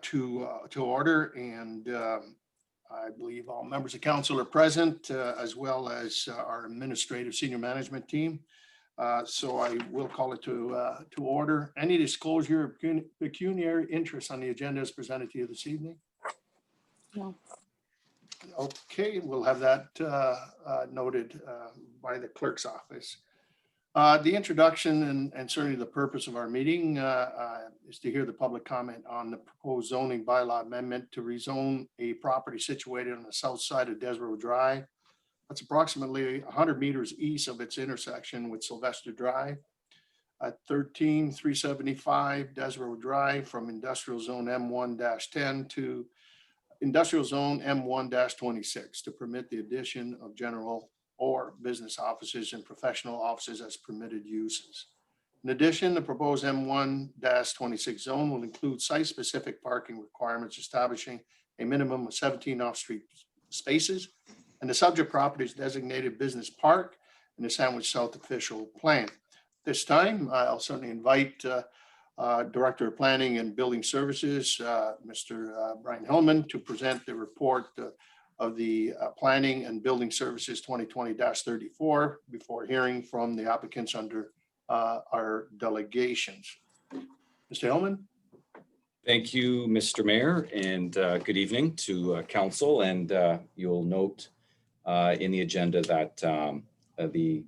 to order, and I believe all members of council are present, as well as our administrative senior management team. So I will call it to order. Any disclosure of pecuniary interest on the agenda is presented to you this evening? No. Okay, we'll have that noted by the clerk's office. The introduction and certainly the purpose of our meeting is to hear the public comment on the proposed zoning bylaw amendment to rezone a property situated on the south side of Desborough Drive. That's approximately 100 meters east of its intersection with Sylvester Drive at 13375 Desborough Drive, from industrial zone M1-10 to industrial zone M1-26, to permit the addition of general or business offices and professional offices as permitted uses. In addition, the proposed M1-26 zone will include site-specific parking requirements, establishing a minimum of 17 off-street spaces, and the subject property is designated business park in the Sandwich South official plan. This time, I'll certainly invite Director of Planning and Building Services, Mr. Brian Hillman, to present the report of the Planning and Building Services 2020-34 before hearing from the applicants under our delegations. Mr. Hillman. Thank you, Mr. Mayor, and good evening to council. And you'll note in the agenda that the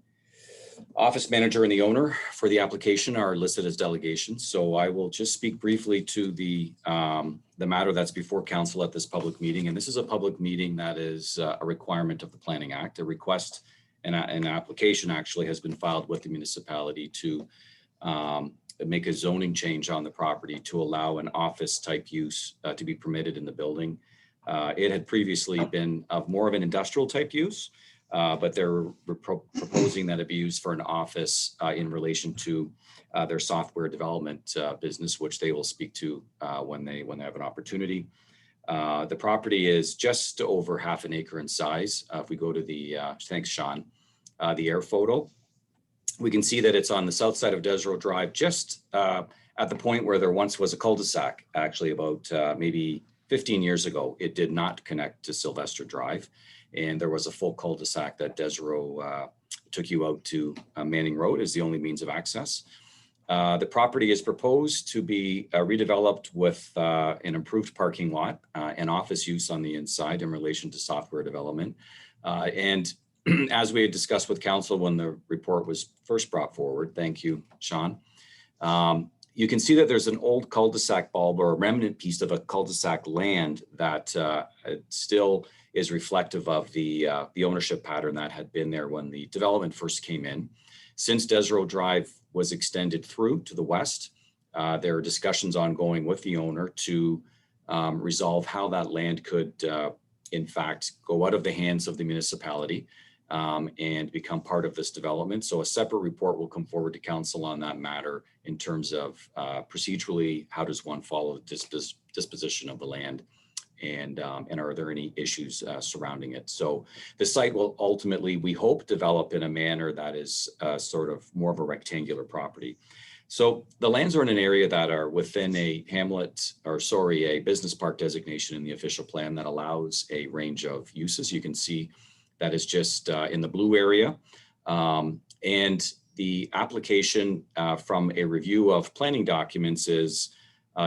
office manager and the owner for the application are listed as delegations. So I will just speak briefly to the matter that's before council at this public meeting. And this is a public meeting that is a requirement of the Planning Act. A request and an application actually has been filed with the municipality to make a zoning change on the property to allow an office type use to be permitted in the building. It had previously been of more of an industrial type use, but they're proposing that it be used for an office in relation to their software development business, which they will speak to when they have an opportunity. The property is just over half an acre in size. If we go to the, thanks Sean, the air photo, we can see that it's on the south side of Desborough Drive, just at the point where there once was a cul-de-sac, actually about maybe 15 years ago. It did not connect to Sylvester Drive, and there was a full cul-de-sac that Desborough took you out to Manning Road as the only means of access. The property is proposed to be redeveloped with an improved parking lot and office use on the inside in relation to software development. And as we had discussed with council when the report was first brought forward, thank you, Sean, you can see that there's an old cul-de-sac bulb or a remnant piece of a cul-de-sac land that still is reflective of the ownership pattern that had been there when the development first came in. Since Desborough Drive was extended through to the west, there are discussions ongoing with the owner to resolve how that land could, in fact, go out of the hands of the municipality and become part of this development. So a separate report will come forward to council on that matter in terms of procedurally, how does one follow the disposition of the land, and are there any issues surrounding it. So the site will ultimately, we hope, develop in a manner that is sort of more of a rectangular property. So the lands are in an area that are within a hamlet, or sorry, a business park designation in the official plan that allows a range of uses. You can see that is just in the blue area. And the application from a review of planning documents is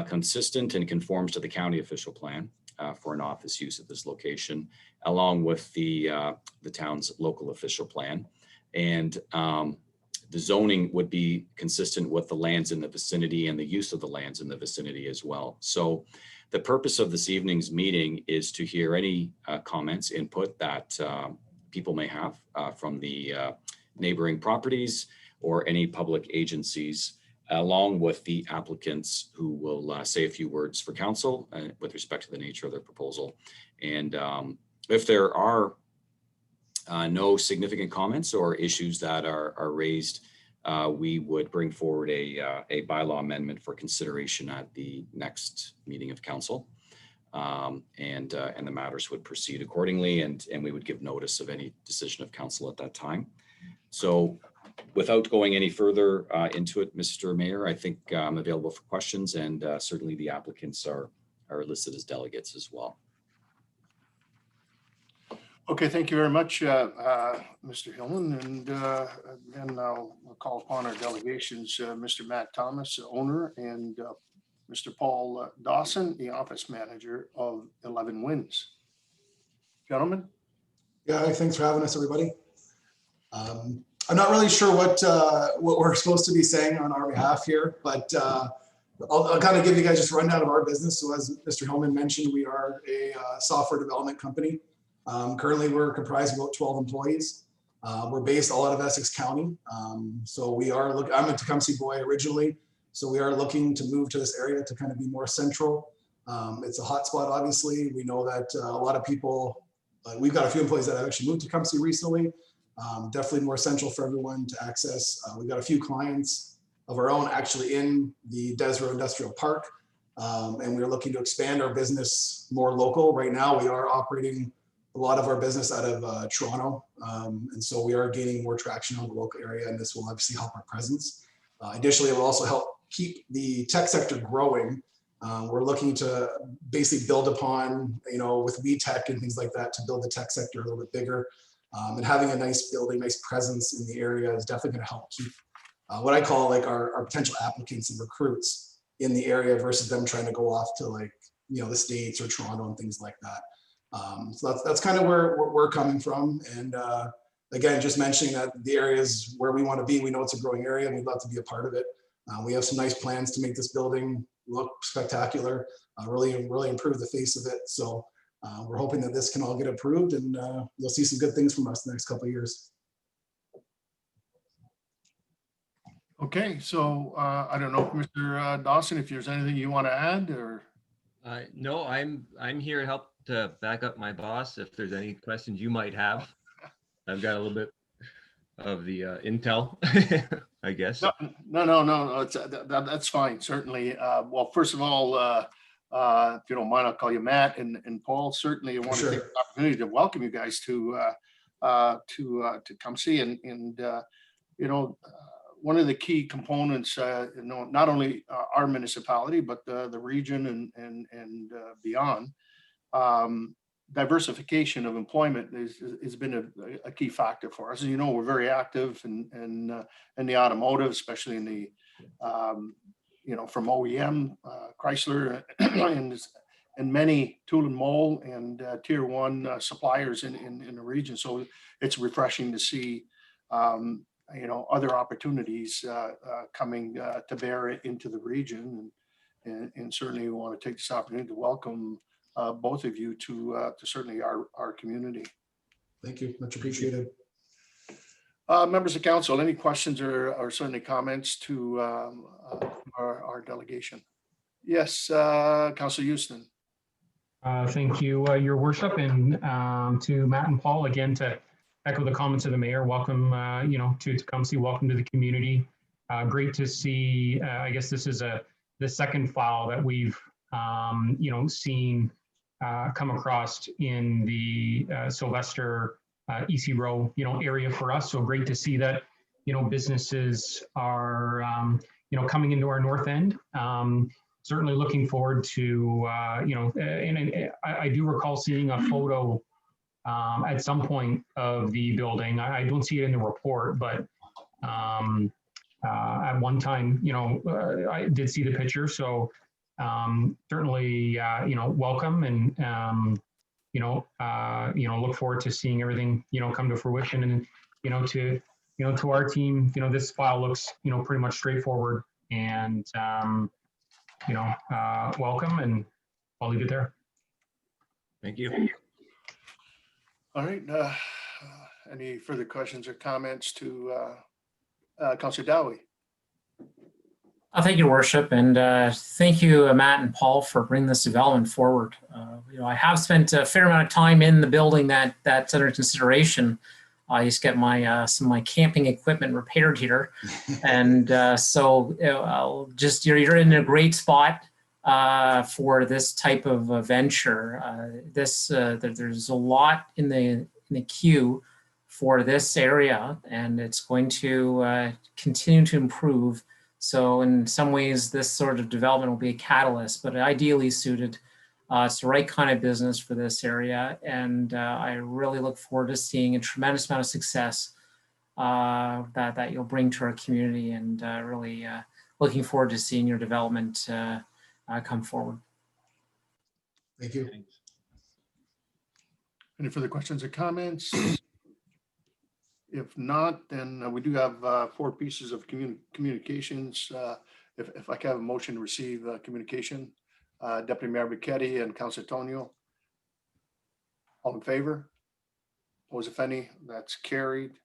consistent and conforms to the county official plan for an office use at this location, along with the town's local official plan. And the zoning would be consistent with the lands in the vicinity and the use of the lands in the vicinity as well. So the purpose of this evening's meeting is to hear any comments, input that people may have from the neighboring properties or any public agencies, along with the applicants who will say a few words for council with respect to the nature of their proposal. And if there are no significant comments or issues that are raised, we would bring forward a bylaw amendment for consideration at the next meeting of council. And the matters would proceed accordingly, and we would give notice of any decision of council at that time. So without going any further into it, Mr. Mayor, I think I'm available for questions, and certainly the applicants are are listed as delegates as well. Okay, thank you very much, Mr. Hillman. And then I'll call upon our delegations, Mr. Matt Thomas, owner, and Mr. Paul Dawson, the office manager of 11 Winds. Gentlemen? Yeah, thanks for having us, everybody. I'm not really sure what we're supposed to be saying on our behalf here, but I'll kind of give you guys just a rundown of our business. So as Mr. Hillman mentioned, we are a software development company. Currently, we're comprised of about 12 employees. We're based all out of Essex County. So we are looking, I'm a Tecumseh boy originally. So we are looking to move to this area to kind of be more central. It's a hot spot, obviously. We know that a lot of people, we've got a few employees that have actually moved to Tecumseh recently. Definitely more central for everyone to access. We've got a few clients of our own actually in the Desro Industrial Park. And we're looking to expand our business more local. Right now, we are operating a lot of our business out of Toronto. And so we are gaining more traction on the local area, and this will obviously help our presence. Additionally, it will also help keep the tech sector growing. We're looking to basically build upon, with WeTech and things like that, to build the tech sector a little bit bigger. And having a nice building, nice presence in the area is definitely going to help keep what I call like our potential applicants and recruits in the area versus them trying to go off to the States or Toronto and things like that. So that's kind of where we're coming from. And again, just mentioning that the areas where we want to be, we know it's a growing area and we'd love to be a part of it. We have some nice plans to make this building look spectacular, really improve the face of it. So we're hoping that this can all get approved, and you'll see some good things from us the next couple of years. Okay, so I don't know, Mr. Dawson, if there's anything you want to add, or? No, I'm here to help to back up my boss if there's any questions you might have. I've got a little bit of the intel, I guess. No. That's fine, certainly. Well, first of all, if you don't mind, I'll call you Matt, and Paul. Certainly, I want to take the opportunity to welcome you guys to come see, and one of the key components, not only our municipality but the region and beyond. Diversification of employment has been a key factor for us. As you know, we're very active in the automotive, especially in the from OEM, Chrysler, and many tool and mold and tier one suppliers in the region. So it's refreshing to see other opportunities coming to bear into the region, and certainly we want to take this opportunity to welcome both of you to certainly our community. Thank you, much appreciated. Members of council, any questions or certainly comments to our delegation? Yes, Councilor Houston. Thank you, Your Worship, and to Matt and Paul again to echo the comments of the mayor. Welcome, to Tecumseh. Welcome to the community. Great to see. I guess this is the second file that we've seen come across in the Sylvester EC Row area for us. So great to see that businesses are coming into our north end. Certainly looking forward to and I do recall seeing a photo at some point of the building. I don't see it in the report, but at one time, I did see the picture. So certainly, welcome, and look forward to seeing everything come to fruition. And to our team, this file looks pretty much straightforward, and welcome, and I'll leave it there. Thank you. All right. Any further questions or comments to Councilor Dowie? Thank you, Worship, and thank you, Matt and Paul, for bringing this development forward. I have spent a fair amount of time in the building that's under consideration. I used to get some of my camping equipment repaired here, and so I'll just you're in a great spot for this type of venture. There's a lot in the queue for this area, and it's going to continue to improve. So in some ways, this sort of development will be a catalyst, but ideally suited It's the right kind of business for this area, and I really look forward to seeing a tremendous amount of success that you'll bring to our community, and really looking forward to seeing your development come forward. Thank you. Any further questions or comments? If not, then we do have 4 pieces of communications. If I can have a motion to receive communication, Deputy Mayor Bichetti and Councilor Tonio. All in favor? Opposed, if any? That's carried.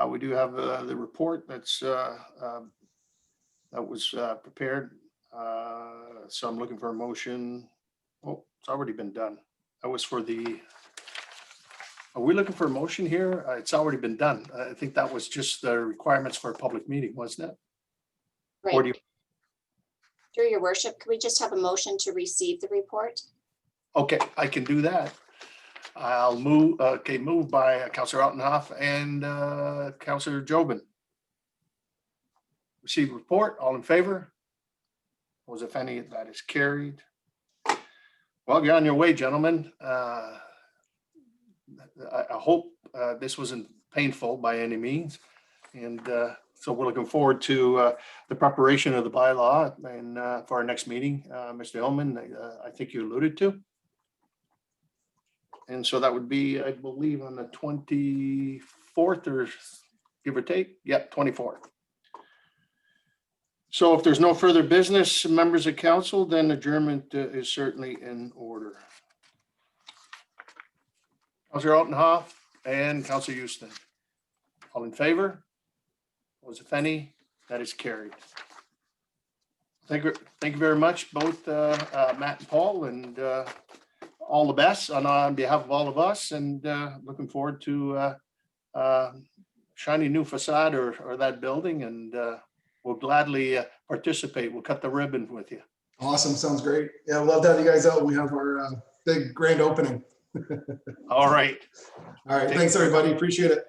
We do have the report that was prepared. So I'm looking for a motion. Oh, it's already been done. That was for the. Are we looking for a motion here? It's already been done. I think that was just the requirements for a public meeting, wasn't it? Or do Right. you- Through your worship, could we just have a motion to receive the report? Okay, I can do that. I'll move, moved by Councilor Altenhoff and Councilor Jobin. Receive report, all in favor? Was if any, that is carried. Well, you're on your way, gentlemen. I hope this wasn't painful by any means. And so we're looking forward to the preparation of the bylaw and for our next meeting, Mr. Hillman, I think you alluded to. And so that would be, I believe, on the 24th or give or take. Yep, 24th. So if there's no further business, members of council, then adjournment is certainly in order. Councilor Altenhoff and Councilor Houston. All in favor? Opposed, if any? That is carried. Thank you very much, both Matt and Paul, and all the best on behalf of all of us, and looking forward to shiny new facade or that building, and we'll gladly participate. We'll cut the ribbon with you. Awesome. Sounds great. Yeah, we'd love to have you guys out when we have our big grand opening. All right. All right. Thanks, everybody. Appreciate it.